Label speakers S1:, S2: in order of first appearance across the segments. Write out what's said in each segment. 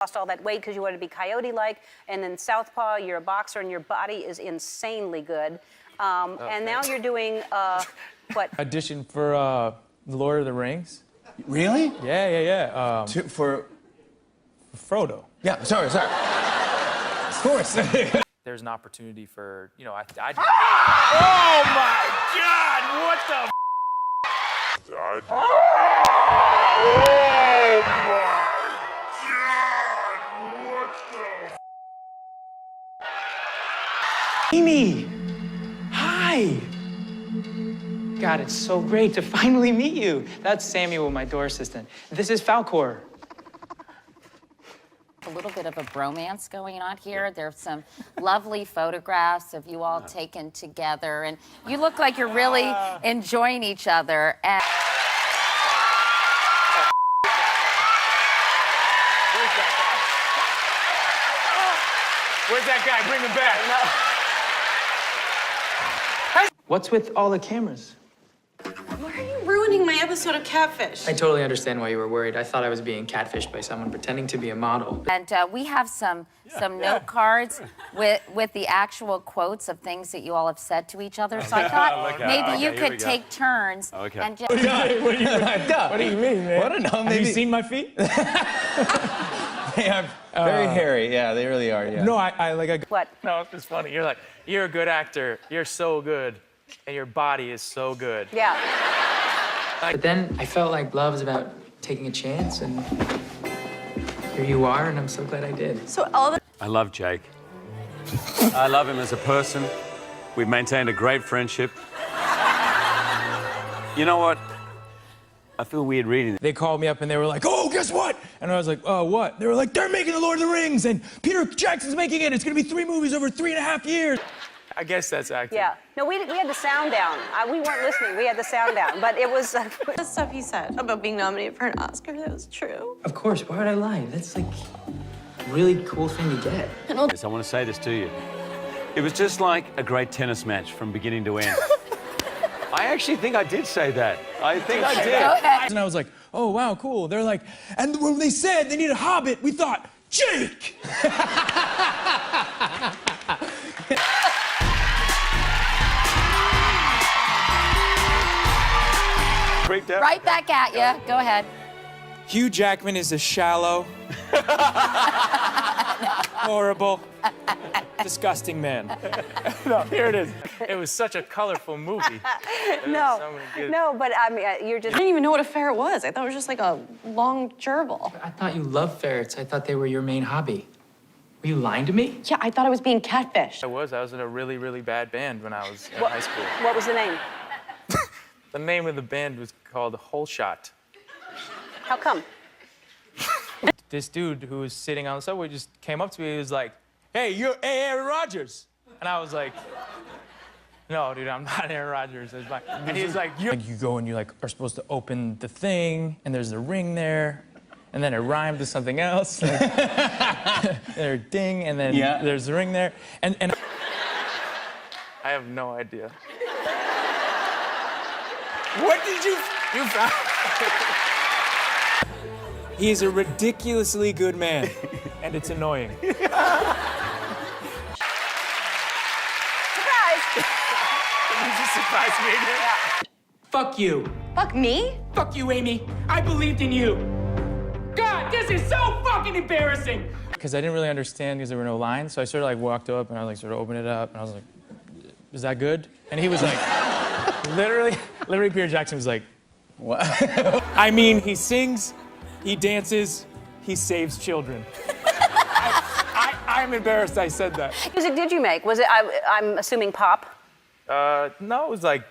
S1: lost all that weight because you wanted to be Coyote-like, and then Southpaw, you're a boxer, and your body is insanely good. And now you're doing, what?
S2: Audition for The Lord of the Rings.
S3: Really?
S2: Yeah.
S3: For
S2: Frodo.
S3: Yeah, sorry. Of course.
S2: There's an opportunity for, you know, I
S4: Oh my God! What the? Oh my God! What the?
S5: Amy! Hi! God, it's so great to finally meet you. That's Samuel, my door assistant. This is Falcor.
S6: A little bit of a bromance going on here. There's some lovely photographs of you all taken together, and you look like you're really enjoying each other. And
S4: Where's that guy? Bring him back.
S5: What's with all the cameras?
S7: Why are you ruining my episode of Catfish?
S5: I totally understand why you were worried. I thought I was being catfished by someone pretending to be a model.
S6: we have some note cards with the actual quotes of things that you all have said to each other. So I thought maybe you could take turns and just...
S2: What do you mean, man?
S3: What a no, maybe.
S2: Have you seen my feet?
S3: They are very hairy. Yeah, they really are. Yeah.
S2: No, I like.
S1: What?
S4: No, it's just funny. You're like, you're a good actor. You're so good, and your body is so good.
S1: Yeah.
S5: But then I felt like love was about taking a chance, and here you are, and I'm so glad I did.
S7: So all the
S8: I love Jake. I love him as a person. We've maintained a great friendship. You know what? I feel weird reading it.
S2: They called me up and they were like, "Oh, guess what?" And I was like, "Oh, what?" They were like, "They're making The Lord of the Rings, and Peter Jackson's making it. It's gonna be 3 movies over 3.5 years."
S4: I guess that's acting.
S1: Yeah. No, we had the sound down. We weren't listening. We had the sound down, but it was...
S7: the stuff he said about being nominated for an Oscar, that was true.
S5: Of course, why would I lie? That's like a really cool thing to get.
S8: Yes, I want to say this to you. It was just like a great tennis match from beginning to end. I actually think I did say that. I think I did.
S6: Go ahead.
S2: And I was like, "Oh, wow, cool." They're like, and when they said they need a hobbit, we thought, Jake!
S8: Freaked out.
S6: Right back at you. Go ahead.
S9: Hugh Jackman is a shallow, horrible, disgusting man.
S4: No, here it is. It was such a colorful movie.
S1: No, but I mean, you're just...
S7: I didn't even know what a ferret was. I thought it was just like a long gerbil.
S5: I thought you loved ferrets. I thought they were your main hobby. Were you lying to me?
S7: Yeah, I thought I was being catfished.
S4: I was in a really, really bad band when I was in high school.
S1: What was the name?
S4: The name of the band was called Whole Shot.
S1: How come?
S2: This dude who was sitting on the subway just came up to me. He was like, "Hey, you're Aaron Rodgers." And I was like, "No, dude, I'm not Aaron Rodgers." And he was like, "You go and you like are supposed to open the thing, and there's a ring there, and then it rhymed to something else. There, ding, and then there's a ring there, and
S4: I have no idea. What did you found?
S9: He's a ridiculously good man,
S4: And it's annoying.
S1: Surprise!
S4: You just surprised me again.
S1: Yeah.
S5: Fuck you.
S7: Fuck me?
S5: Fuck you, Amy. I believed in you. God, this is so fucking embarrassing.
S2: because I didn't really understand because there were no lines, so I sort of like walked up and I was like sort of opened it up and I was like, "Is that good?" And he was like, literally, Peter Jackson was like, "What?"
S9: I mean, he sings, he dances, he saves children. I'm embarrassed I said that.
S1: What music did you make? Was it, I'm assuming pop?
S4: No, it was like,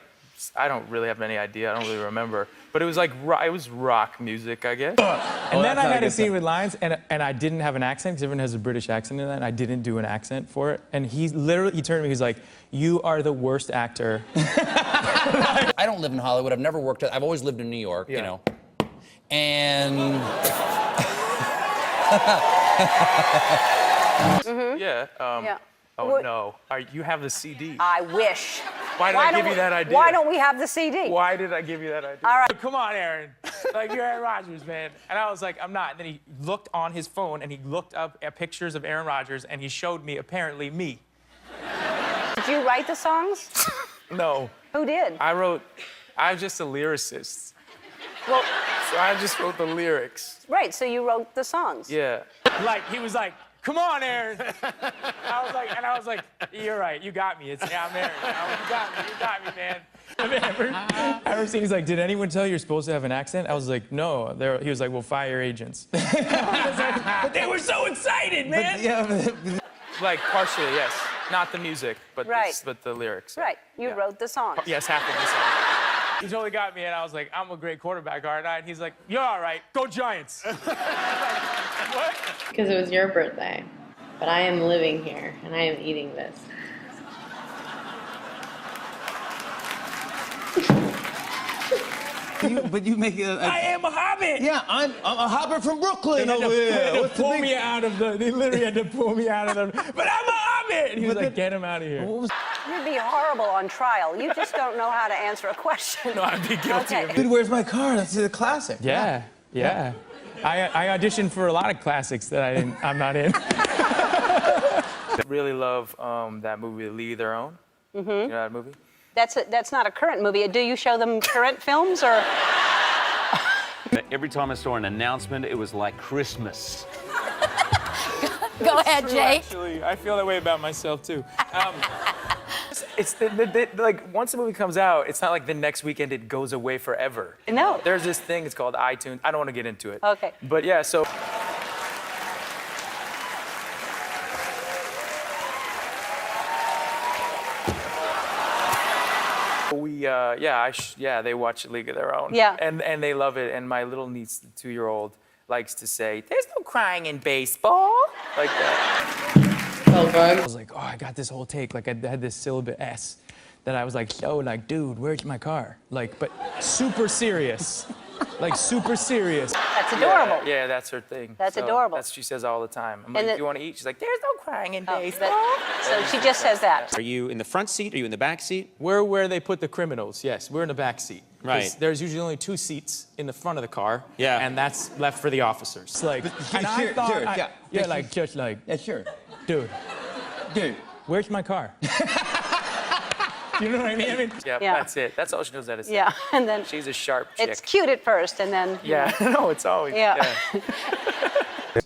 S4: I don't really have any idea. I don't really remember. But it was like, it was rock music, I guess.
S2: And then I had a scene with lines, and I didn't have an accent, because everyone has a British accent in that, and I didn't do an accent for it. And he turned to me, he's like, "You are the worst actor."
S10: I don't live in Hollywood. I've never worked I've always lived in New York, you know. And...
S4: Yeah. Oh, no. You have the CD.
S1: I wish.
S4: Why did I give you that idea?
S1: Why don't we have the CD?
S4: Why did I give you that idea?
S1: All right.
S2: Come on, Aaron. Like, you're Aaron Rodgers, man. And I was like, I'm not. And then he looked on his phone and he looked up at pictures of Aaron Rodgers and he showed me, apparently, me.
S1: Did you write the songs?
S4: No.
S1: Who did?
S4: I was just a lyricist.
S1: Well,
S4: So I just wrote the lyrics.
S1: right, so you wrote the songs.
S4: Yeah.
S2: Like, he was like, come on, Aaron. I was like, you're right, you got me. I'm Aaron. You got me, man. I ever seen, he's like, did anyone tell you you're supposed to have an accent? I was like, no. He was like, well, fire agents. But they were so excited, man.
S4: Like, partially, yes. Not the music, but,
S1: Right.
S4: but the lyrics.
S1: Right, you wrote the songs.
S4: Yes, half of the song.
S2: He totally got me, and I was like, I'm a great quarterback, aren't I? And he's like, you're all right. Go Giants. What?
S7: Because it was your birthday. But I am living here, and I am eating this.
S3: But you make it.
S2: I am a hobbit.
S3: Yeah, I'm a hobbit from Brooklyn
S2: They
S3: over here. What's the
S2: pull
S3: big-
S2: me out of the. They literally had to pull me out of the. But I'm a hobbit. And he was like, get him out of here.
S1: You'd be horrible on trial. You just don't know how to answer a question.
S4: No, I'd be guilty
S1: Okay.
S4: of it.
S3: Dude, where's my car? That's a classic.
S2: Yeah. I auditioned for a lot of classics that I'm not in.
S4: I really love that movie, League of Their Own. Mm-hmm. You know that movie?
S1: That's not a current movie. Do you show them current films or?
S8: Every time I saw an announcement, it was like Christmas.
S6: Go ahead, Jake.
S2: Actually, I feel that way about myself too.
S4: It's like once a movie comes out, it's not like the next weekend it goes away forever.
S1: No.
S4: There's this thing, it's called iTunes. I don't want to get into it.
S1: Okay.
S4: But yeah, so we they watch League of Their Own.
S1: Yeah.
S4: And they love it. And my little niece, the 2-year-old, likes to say, "There's no crying in baseball," like that.
S2: I was like, oh, I got this whole take. Like, I had this syllable S that I was like, yo, like, dude, where's my car? Like, but super serious. Like, super serious.
S1: That's adorable.
S4: Yeah, that's her thing.
S1: That's adorable.
S4: That's what she says all the time. I'm
S1: And
S4: like,
S1: the-
S4: "You want to eat?" She's like, "There's no crying in
S1: Oh,
S4: baseball."
S1: so she just says that.
S11: Are you in the front seat? Are you in the back seat?
S2: We're where they put the criminals, yes. We're in the back seat. 'Cause
S11: Right.
S2: There's usually only 2 seats in the front of the car.
S11: Yeah.
S2: And that's left for the officers. It's like, and I
S3: sure,
S2: thought,
S3: sure, yeah.
S2: yeah, like, just like,
S3: Yeah, sure.
S2: dude,
S3: Dude.
S2: where's my car? You know what I mean?
S4: Yeah,
S1: Yeah.
S4: that's it. That's all she knows how to say.
S1: Yeah, and then
S4: She's a sharp chick.
S1: it's cute at first, and then
S4: Yeah, no, it's always.
S1: Yeah.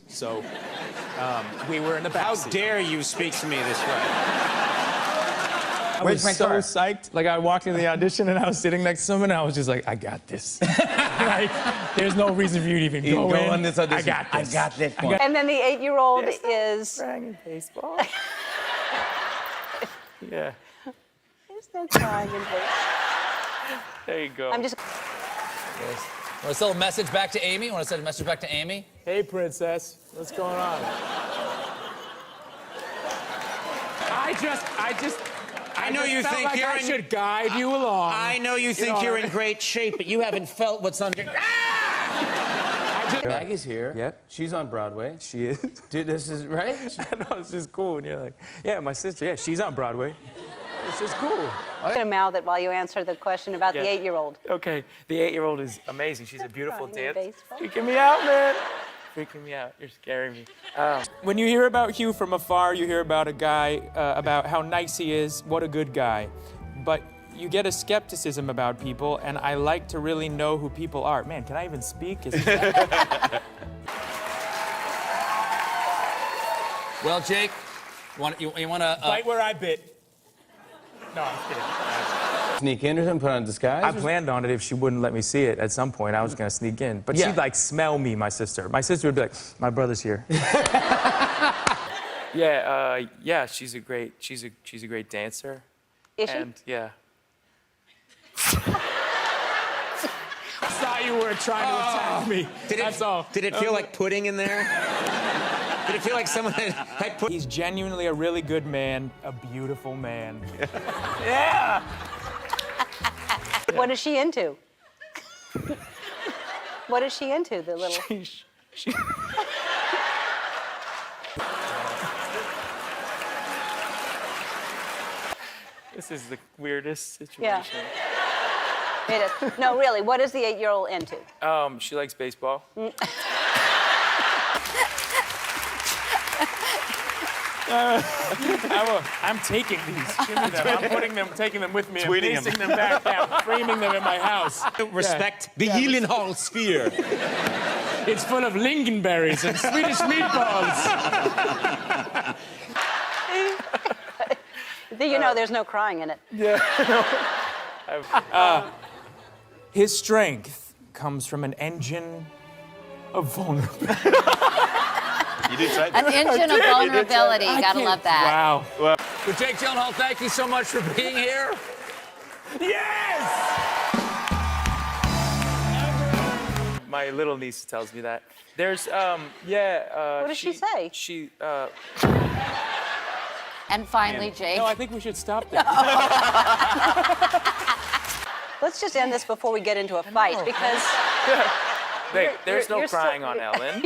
S2: So, we were in the back
S11: How
S2: seat.
S11: dare you speak to me this way?
S2: I
S3: Where's
S2: was
S3: my
S2: so
S3: car?
S2: psyched. Like, I walked into the audition and I was sitting next to someone and I was just like, I got this. Like, there's no reason for you to even
S3: You
S2: go
S3: go
S2: in.
S3: on this audition.
S2: I got this.
S3: I got this one.
S1: And then the 8-year-old is.
S4: Crying in baseball. Yeah,
S1: There's no crying in baseball.
S4: there you go.
S1: I'm just.
S10: Want to send a message back to Amy? Want to send a message back to Amy?
S2: Hey, princess, what's going on? I
S11: know you
S2: felt
S11: think
S2: like
S11: you're
S2: I
S11: in-
S2: should guide you along.
S11: I know you think you're in great shape, but you haven't felt what's under.
S3: Maggie's here.
S2: Yep.
S3: She's on Broadway.
S2: She is.
S3: Dude, this is right.
S2: I know, it's just cool. And you're like, yeah, my sister, yeah, she's on Broadway. It's just cool.
S1: I'm gonna mouth it while you answer the question about the
S4: Yeah.
S1: 8-year-old.
S4: Okay, the 8-year-old is amazing. She's a beautiful
S1: crying in
S4: dancer.
S1: baseball.
S4: Freaking me out, man. Freaking me out. You're scaring me.
S2: When you hear about Hugh from afar, you hear about a guy, about how nice he is, what a good guy. But you get a skepticism about people, and I like to really know who people are. Man, can I even speak?
S10: Well, Jake, you want to...
S2: Right where I bit. No, I'm kidding.
S3: Sneak in or something, put on a disguise.
S2: I planned on it if she wouldn't let me see it at some point. I was gonna sneak in. But
S3: Yeah.
S2: she'd like smell me, my sister. My sister would be like, my brother's here.
S4: Yeah, she's a great dancer.
S1: Is she?
S4: And yeah.
S2: I thought you were trying to attack me. That's all.
S11: Did it feel like pudding in there? Did it feel like someone had put?
S2: He's genuinely a really good man, a beautiful man.
S1: What is she into? What is she into, the little?
S4: This is the weirdest situation.
S1: Yeah. It is. No, really, what is the 8-year-old into?
S4: She likes baseball.
S9: I'm taking these. Give me them. I'm putting them, taking them with me,
S8: Tweeting
S9: and pasting them back down, framing them in my house.
S11: Respect the Gyllenhaal sphere.
S9: It's full of lingonberries and Swedish meatballs.
S1: You know there's no crying in it.
S9: His strength comes from an engine of vulnerability.
S8: You did say
S6: An engine of vulnerability. You gotta love that.
S9: Wow.
S11: Well, Jake Gyllenhaal, thank you so much for being here.
S9: Yes!
S4: My little niece tells me that. There's,
S1: What does she say?
S4: She,
S6: And finally, Jake.
S9: No, I think we should stop there.
S1: Let's just end this before we get into a fight because
S4: wait, there's no
S1: you're
S4: crying
S1: so-
S4: on Ellen.